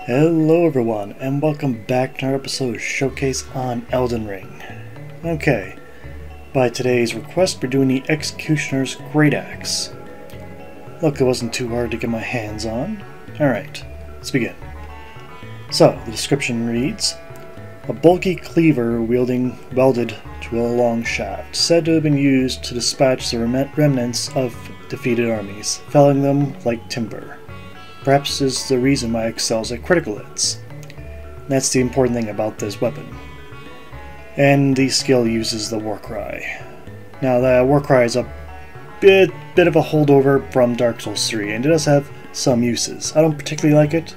Hello everyone, and welcome back to another episode of Showcase on Elden Ring. Okay, by today's request we're doing the Executioner's Greataxe. Look, it wasn't too hard to get my hands on. Alright, let's begin. So, the description reads, a bulky cleaver welded to a long shaft, said to have been used to dispatch the remnants of defeated armies, felling them like timber. Perhaps this is the reason why it excels at critical hits. That's the important thing about this weapon. And the skill uses the Warcry. Now the Warcry is a bit of a holdover from Dark Souls 3, and it does have some uses. I don't particularly like it,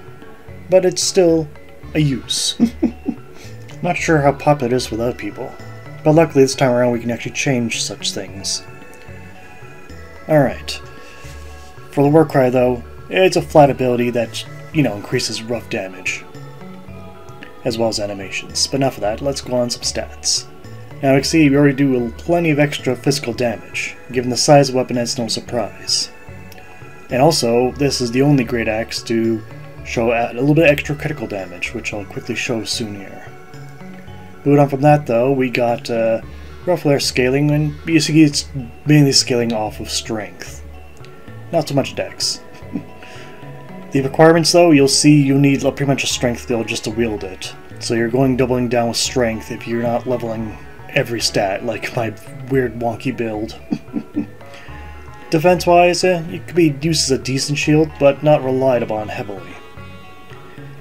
but it's still a use. Not sure how popular it is with other people, but luckily this time around we can actually change such things. Alright. For the Warcry though, it's a flat ability that, increases rough damage, as well as animations. But enough of that, let's go on some stats. Now you can see we already do plenty of extra physical damage. Given the size of the weapon, that's no surprise. And also, this is the only Greataxe to show a little bit extra critical damage, which I'll quickly show soon here. Moving on from that though, we got roughly our scaling, and basically it's mainly scaling off of strength. Not so much dex. The requirements though, you'll see you need pretty much a strength build just to wield it. So you're doubling down with strength if you're not leveling every stat, like my weird wonky build. Defense wise, it could be used as a decent shield, but not relied upon heavily.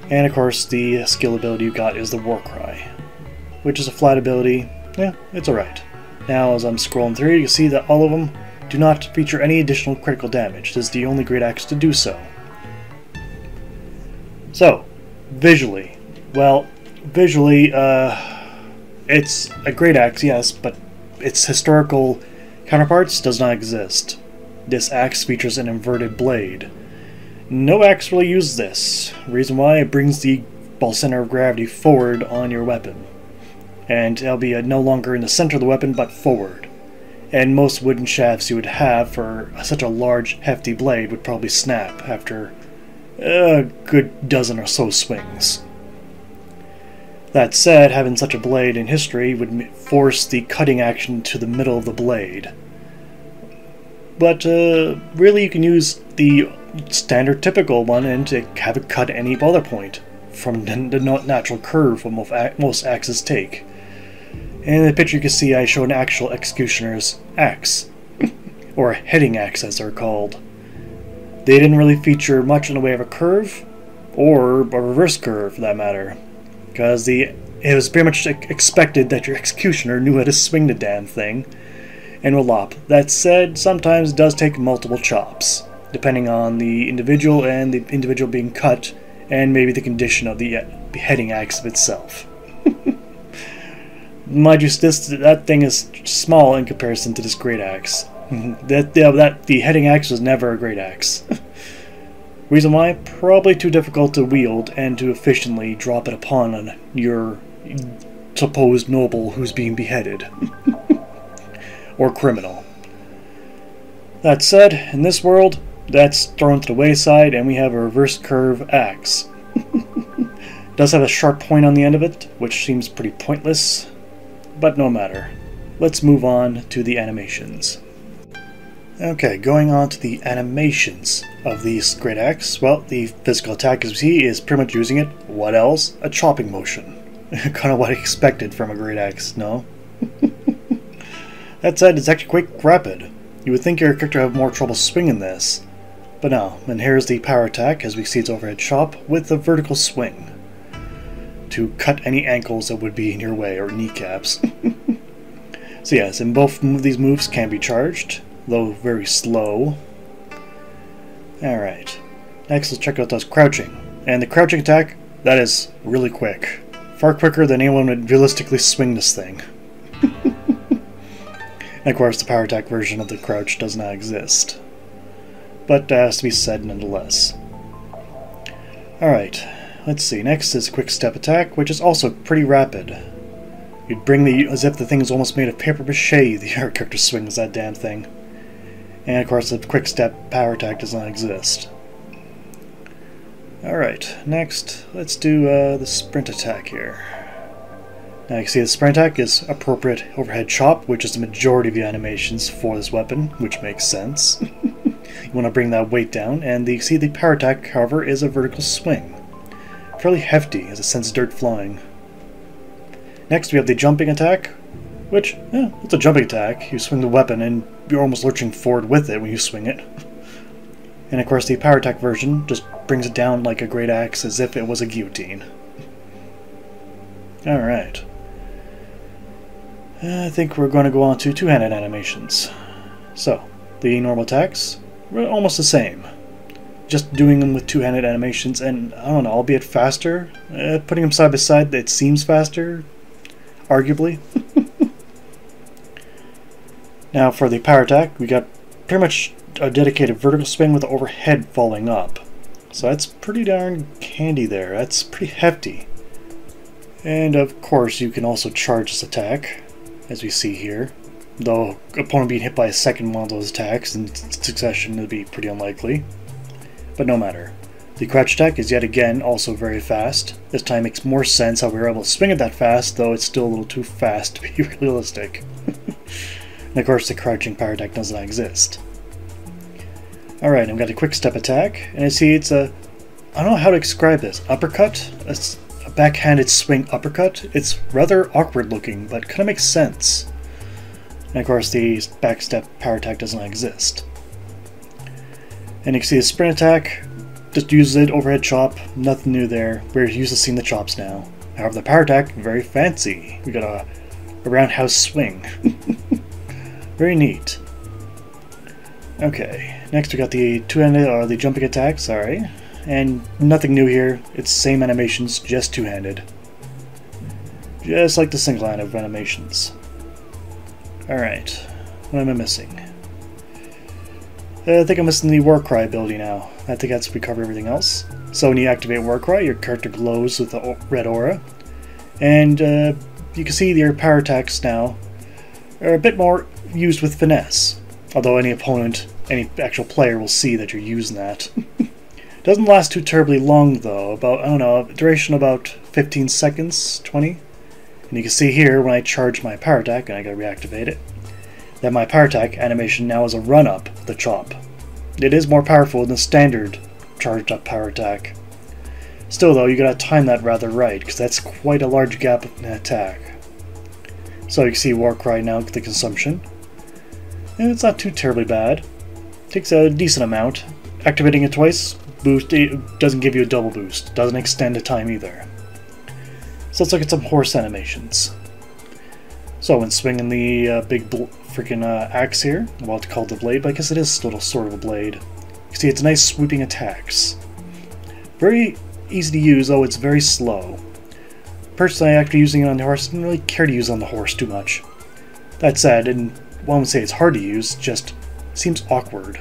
And of course the skill ability you got is the Warcry, which is a flat ability. Yeah, it's alright. Now as I'm scrolling through, you can see that all of them do not feature any additional critical damage. This is the only Greataxe to do so. So, visually. Well, visually, it's a Greataxe, yes, but its historical counterparts does not exist. This axe features an inverted blade. No axe really uses this. Reason why, it brings the ball center of gravity forward on your weapon. And it'll be no longer in the center of the weapon, but forward. And most wooden shafts you would have for such a large, hefty blade would probably snap after a good dozen or so swings. That said, having such a blade in history would force the cutting action to the middle of the blade. But really you can use the standard typical one and to have it cut at any other point from the natural curve most axes take. And in the picture you can see I show an actual executioner's axe, or a heading axe as they're called. They didn't really feature much in the way of a curve, or a reverse curve for that matter, because it was pretty much expected that your executioner knew how to swing the damn thing, and will lop. That said, sometimes it does take multiple chops, depending on the individual and the individual being cut, and maybe the condition of the heading axe of itself. Mind you, that thing is small in comparison to this Greataxe. The heading axe was never a Greataxe. Reason why? Probably too difficult to wield and to efficiently drop it upon your supposed noble who's being beheaded. Or criminal. That said, in this world, that's thrown to the wayside and we have a reverse curve axe. It does have a sharp point on the end of it, which seems pretty pointless, but no matter. Let's move on to the animations. Okay, going on to the animations of the Greataxe. Well, the physical attack as we see is pretty much using it. What else? A chopping motion. Kind of what I expected from a Greataxe, no? That said, it's actually quite rapid. You would think your character would have more trouble swinging this, but no. And here's the power attack as we see its overhead chop with the vertical swing to cut any ankles that would be in your way, or kneecaps. So yes, and both these moves can be charged, though very slow. Alright, next let's check out those crouching. And the crouching attack, that is really quick. Far quicker than anyone would realistically swing this thing. And of course the power attack version of the crouch does not exist. But that has to be said nonetheless. Alright, let's see, next is quick step attack, which is also pretty rapid. You'd bring as if the thing is almost made of paper mache, the character swings that damn thing. And of course the quick step power attack does not exist. Alright, next let's do the sprint attack here. Now you can see the sprint attack is appropriate overhead chop, which is the majority of the animations for this weapon, which makes sense. You want to bring that weight down, and you see the power attack, however, is a vertical swing. Fairly hefty, as it sends dirt flying. Next we have the jumping attack, which, it's a jumping attack. You swing the weapon and you're almost lurching forward with it when you swing it. And of course the power attack version just brings it down like a Greataxe as if it was a guillotine. Alright. I think we're going to go on to two-handed animations. So, the normal attacks, we're almost the same. Just doing them with two-handed animations, and I don't know, albeit faster. Putting them side by side, it seems faster, arguably. Now for the power attack, we got pretty much a dedicated vertical swing with the overhead falling up. So that's pretty darn handy there. That's pretty hefty. And of course you can also charge this attack, as we see here. Though opponent being hit by a second one of those attacks in succession would be pretty unlikely. But no matter. The crouch attack is yet again also very fast. This time makes more sense how we were able to swing it that fast, though it's still a little too fast to be realistic. And of course the crouching power attack does not exist. Alright, I've got a quick step attack, and I see it's a... I don't know how to describe this. Uppercut? A backhanded swing uppercut? It's rather awkward looking, but kind of makes sense. And of course the backstep power attack does not exist. And you can see the sprint attack, just uses it, overhead chop, nothing new there. We're used to seeing the chops now. However, the power attack, very fancy. We got a roundhouse swing. Very neat. Okay, next we got the two-handed, or the jumping attack, sorry. And nothing new here, it's the same animations, just two-handed. Just like the single line of animations. Alright, what am I missing? I think I'm missing the Warcry ability now. I think that's we cover everything else. So when you activate Warcry, your character glows with a red aura. And you can see your power attacks now are a bit more used with finesse. Although any opponent, any actual player will see that you're using that. Doesn't last too terribly long though, about, I don't know, duration about 15 seconds, 20. And you can see here when I charge my power attack, and I gotta reactivate it, that my power attack animation now is a run-up, the chop. It is more powerful than the standard charged up power attack. Still though, you gotta time that rather right, because that's quite a large gap in attack. So you can see Warcry now with the consumption. And it's not too terribly bad. Takes a decent amount. Activating it twice, boost, it doesn't give you a double boost. Doesn't extend the time either. So let's look at some horse animations. So when swinging the big freaking axe here, well, it's called the blade, but I guess it is still sort of a blade. You see it's nice sweeping attacks. Very easy to use, though it's very slow. Personally, after using it on the horse, I didn't really care to use it on the horse too much. That said, and one would say it's hard to use, just seems awkward.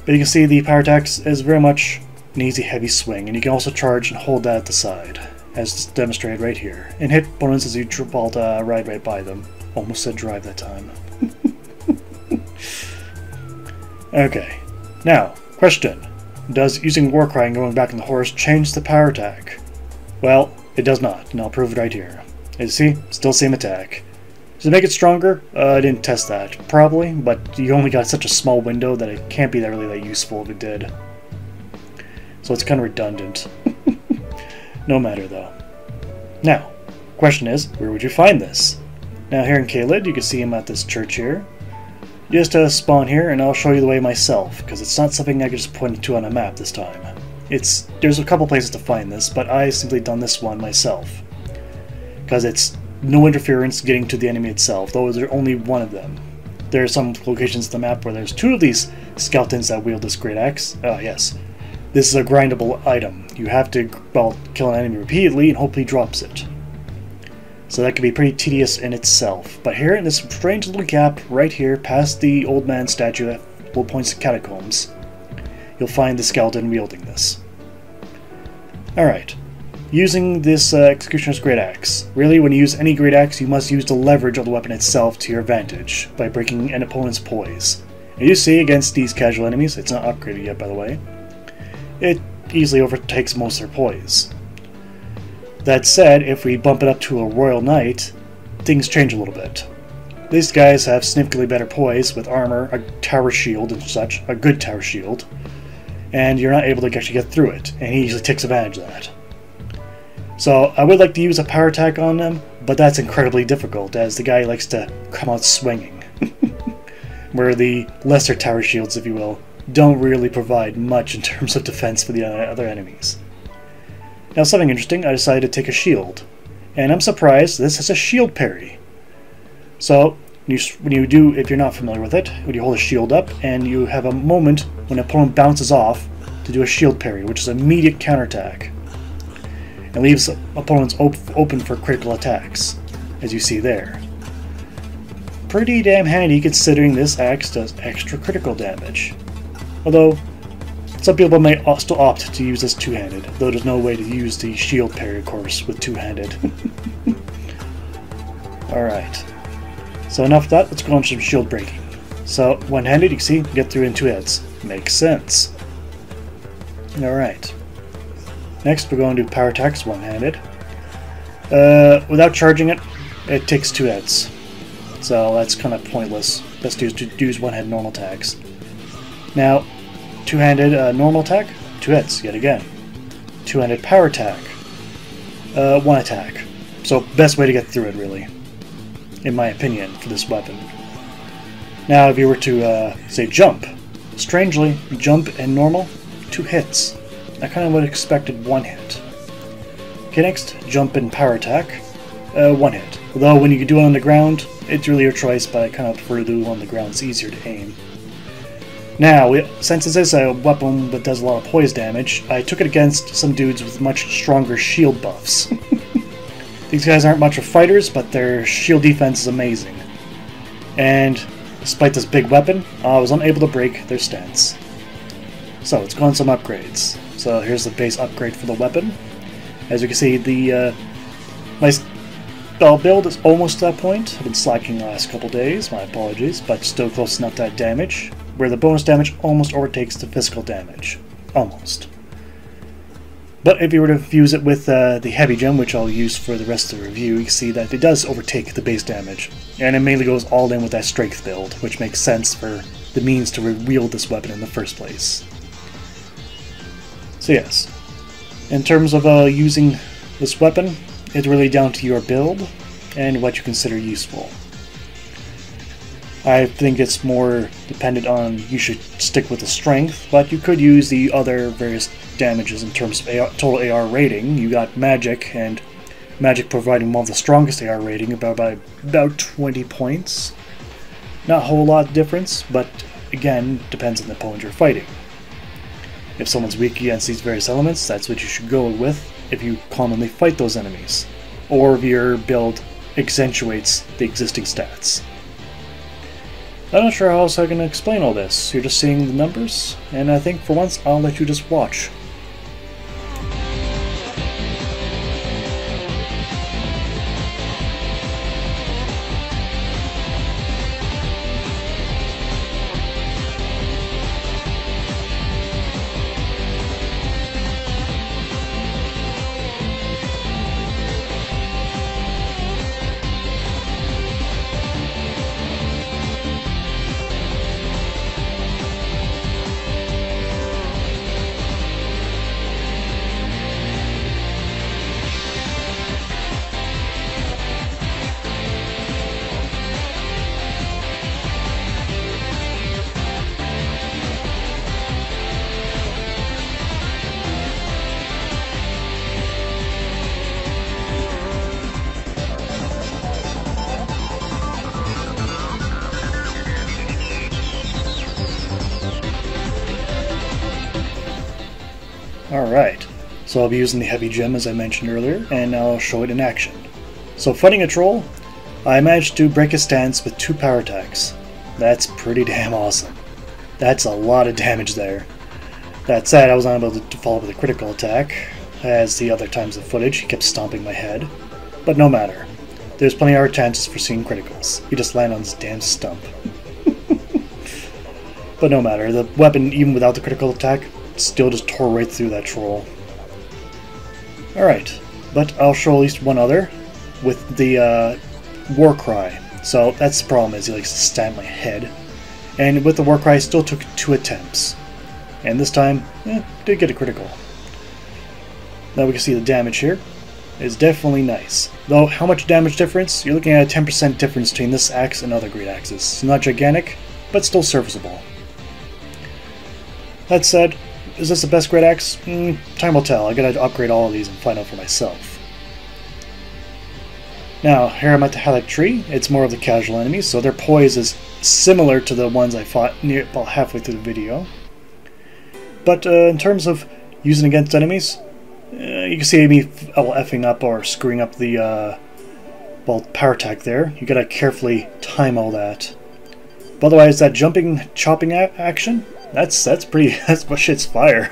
But you can see the power attacks is very much an easy heavy swing, and you can also charge and hold that at the side, as demonstrated right here, and hit opponents as you ride right by them. Almost said drive that time. Okay, now, question. Does using Warcry and going back on the horse change the power attack? Well, it does not, and I'll prove it right here. As you see, still same attack. Does it make it stronger? I didn't test that. Probably, but you only got such a small window that it can't be really that useful if it did. So it's kind of redundant. No matter though. Now, question is, where would you find this? Now here in Caelid, you can see him at this church here. Just spawn here, and I'll show you the way myself, because it's not something I can just point to on a map this time. There's a couple places to find this, but I simply done this one myself. Because it's no interference getting to the enemy itself, though there's only one of them. There are some locations on the map where there's two of these skeletons that wield this Greataxe. Yes. This is a grindable item. You have to, well, kill an enemy repeatedly and hope he drops it. So that can be pretty tedious in itself. But here in this strange little gap right here past the old man statue that will points to catacombs, you'll find the skeleton wielding this. Alright. Using this Executioner's Greataxe. Really, when you use any Greataxe, you must use the leverage of the weapon itself to your advantage by breaking an opponent's poise. And you see, against these casual enemies, it's not upgraded yet by the way, it easily overtakes most of their poise. That said, if we bump it up to a Royal Knight, things change a little bit. These guys have significantly better poise with armor, a tower shield and such, a good tower shield, and you're not able to actually get through it, and he usually takes advantage of that. So I would like to use a power attack on them, but that's incredibly difficult as the guy likes to come out swinging. Where the lesser tower shields, if you will, don't really provide much in terms of defense for the other enemies. Now something interesting, I decided to take a shield, and I'm surprised this has a shield parry. So when you do, if you're not familiar with it, when you hold a shield up and you have a moment when an opponent bounces off to do a shield parry, which is an immediate counterattack. It leaves opponents open for critical attacks, as you see there. Pretty damn handy considering this axe does extra critical damage. Although, some people may still opt to use this two-handed, though there's no way to use the shield parry, of course, with two-handed. Alright. So enough of that, let's go on to some shield breaking. So, one-handed, you can see, get through in two hits. Makes sense. Alright. Next, we're going to do power attacks one-handed. Without charging it, it takes two hits. So that's kind of pointless. Best to use one-handed normal attacks. Now, two-handed normal attack, two hits, yet again. Two-handed power attack, one attack. So, best way to get through it, really. In my opinion, for this weapon. Now, if you were to, say, jump. Strangely, jump and normal, two hits. I kind of would have expected one hit. Okay, next, jump and power attack, one hit. Although when you can do it on the ground, it's really your choice, but I kind of prefer to do it on the ground. It's easier to aim. Now, since this is a weapon that does a lot of poise damage, I took it against some dudes with much stronger shield buffs. These guys aren't much of fighters, but their shield defense is amazing. And despite this big weapon, I was unable to break their stance. So let's go on some upgrades. So here's the base upgrade for the weapon. As you can see, my build is almost to that point. I've been slacking the last couple days, my apologies, but still close enough to that damage, where the bonus damage almost overtakes the physical damage. Almost. But if you were to fuse it with the heavy gem, which I'll use for the rest of the review, you can see that it does overtake the base damage. And it mainly goes all in with that strength build, which makes sense for the means to wield this weapon in the first place. So yes, in terms of using this weapon, it's really down to your build and what you consider useful. I think it's more dependent on you should stick with the strength, but you could use the other various damages in terms of total AR rating. You got magic, and magic providing one of the strongest AR rating, by about 20 points. Not a whole lot of difference, but again, depends on the opponent you're fighting. If someone's weak against these various elements, that's what you should go with if you commonly fight those enemies, or if your build accentuates the existing stats. I'm not sure how else I can explain all this. You're just seeing the numbers, and I think for once I'll let you just watch. Alright, so I'll be using the heavy gem as I mentioned earlier, and I'll show it in action. So fighting a troll, I managed to break his stance with 2 power attacks. That's pretty damn awesome. That's a lot of damage there. That said, I was unable to follow up with a critical attack, as the other times of footage he kept stomping my head. But no matter. There's plenty of chances for seeing criticals. He just landed on this damn stump. But no matter, the weapon, even without the critical attack, still just tore right through that troll. Alright, but I'll show at least one other with the war cry. So that's the problem, is he likes to stab my head. And with the war cry, I still took 2 attempts. And this time, did get a critical. Now we can see the damage here is definitely nice. Though, how much damage difference? You're looking at a 10% difference between this axe and other great axes. It's not gigantic, but still serviceable. That said, is this the best great axe? Time will tell. I gotta upgrade all of these and find out for myself. Now, here I'm at the Halleck tree. It's more of the casual enemies, so their poise is similar to the ones I fought near about halfway through the video. But in terms of using against enemies, you can see me effing up or screwing up the power attack there. You gotta carefully time all that. But otherwise, that jumping, chopping action, that's pretty. That's what shit's fire.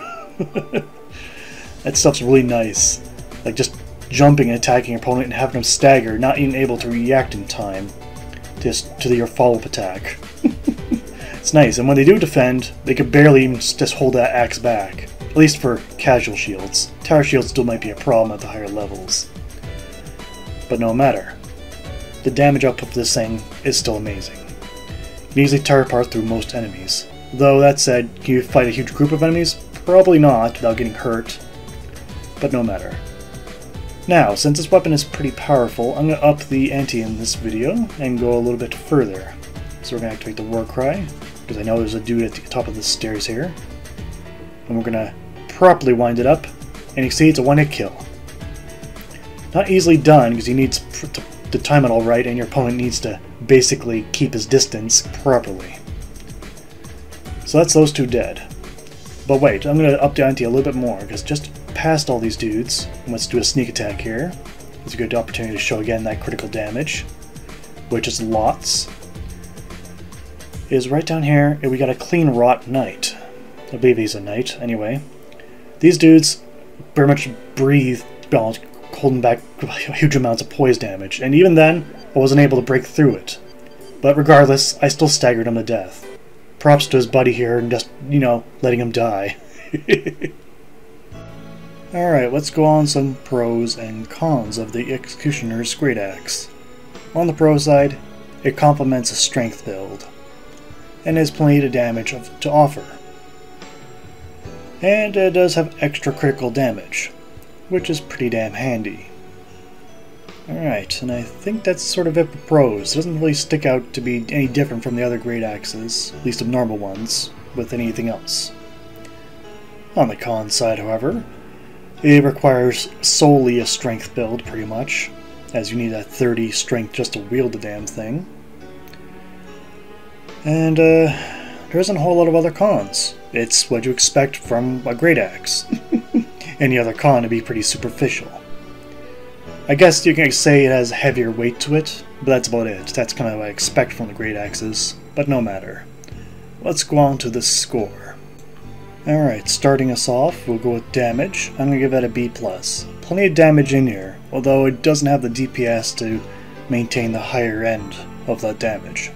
That stuff's really nice. Like just jumping and attacking your opponent and having them stagger, not even able to react in time to your follow-up attack. It's nice, and when they do defend, they can barely even just hold that axe back. At least for casual shields. Tower shields still might be a problem at the higher levels. But no matter. The damage output of this thing is still amazing. You can easily tear apart through most enemies. Though, that said, can you fight a huge group of enemies? Probably not, without getting hurt. But no matter. Now, since this weapon is pretty powerful, I'm going to up the ante in this video and go a little bit further. So we're going to activate the war cry, because I know there's a dude at the top of the stairs here. And we're going to properly wind it up, and you can see it's a one-hit kill. Not easily done, because you need to time it all right, and your opponent needs to basically keep his distance properly. So that's those 2 dead. But wait, I'm going to up the ante a little bit more, because just past all these dudes, let's do a sneak attack here. It's a good opportunity to show again that critical damage, which is lots. Is right down here, and we got a clean rot knight. I believe he's a knight, anyway. These dudes very much breathe, holding back huge amounts of poise damage, and even then, I wasn't able to break through it. But regardless, I still staggered him to death. Props to his buddy here, and just, letting him die. Alright, let's go on some pros and cons of the Executioner's Greataxe. On the pro side, it complements a strength build, and has plenty of damage to offer. And it does have extra critical damage, which is pretty damn handy. Alright, and I think that's sort of it for pros. It doesn't really stick out to be any different from the other great axes, at least of normal ones, with anything else. On the con side, however, it requires solely a strength build, pretty much, as you need that 30 strength just to wield the damn thing. And there isn't a whole lot of other cons. It's what you expect from a great axe. Any other con to be pretty superficial. I guess you can say it has a heavier weight to it, but that's about it. That's kind of what I expect from the great axes, but no matter. Let's go on to the score. Alright, starting us off, we'll go with damage. I'm going to give that a B+. Plenty of damage in here, although it doesn't have the DPS to maintain the higher end of that damage.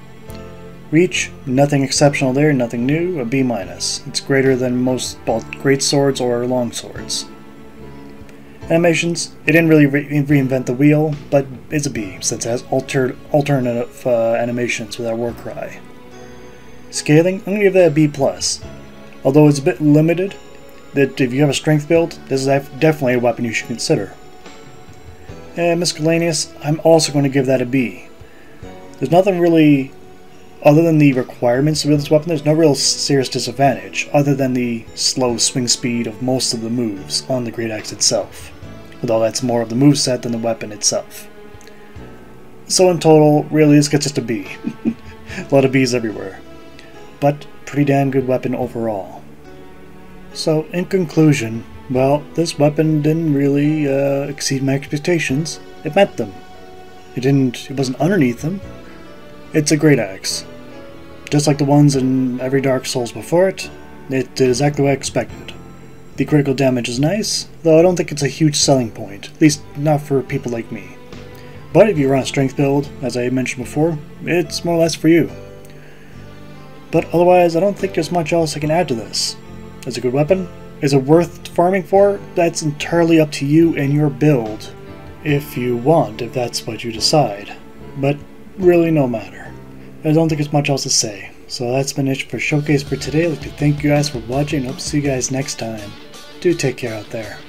Reach, nothing exceptional there, nothing new, a B-. It's greater than most great swords or long swords. Animations, it didn't really reinvent the wheel, but it's a B, since it has alternative animations with our war cry. Scaling, I'm going to give that a B+. Although it's a bit limited, that if you have a strength build, this is definitely a weapon you should consider. And miscellaneous, I'm also going to give that a B. There's nothing really, other than the requirements of this weapon, there's no real serious disadvantage, other than the slow swing speed of most of the moves on the Greataxe itself. Although that's more of the moveset than the weapon itself. So in total, really this gets just a B. A lot of B's everywhere. But pretty damn good weapon overall. So in conclusion, well, this weapon didn't really exceed my expectations. It met them. It wasn't underneath them. It's a great axe. Just like the ones in every Dark Souls before it, it did exactly what I expected. The critical damage is nice, though I don't think it's a huge selling point, at least not for people like me. But if you run a strength build, as I mentioned before, it's more or less for you. But otherwise, I don't think there's much else I can add to this. It's a good weapon, Is it worth farming for? That's entirely up to you and your build. If you want, if that's what you decide. But really no matter. I don't think there's much else to say. So that's been it for Showcase for today. I'd like to thank you guys for watching and hope to see you guys next time. Do take care out there.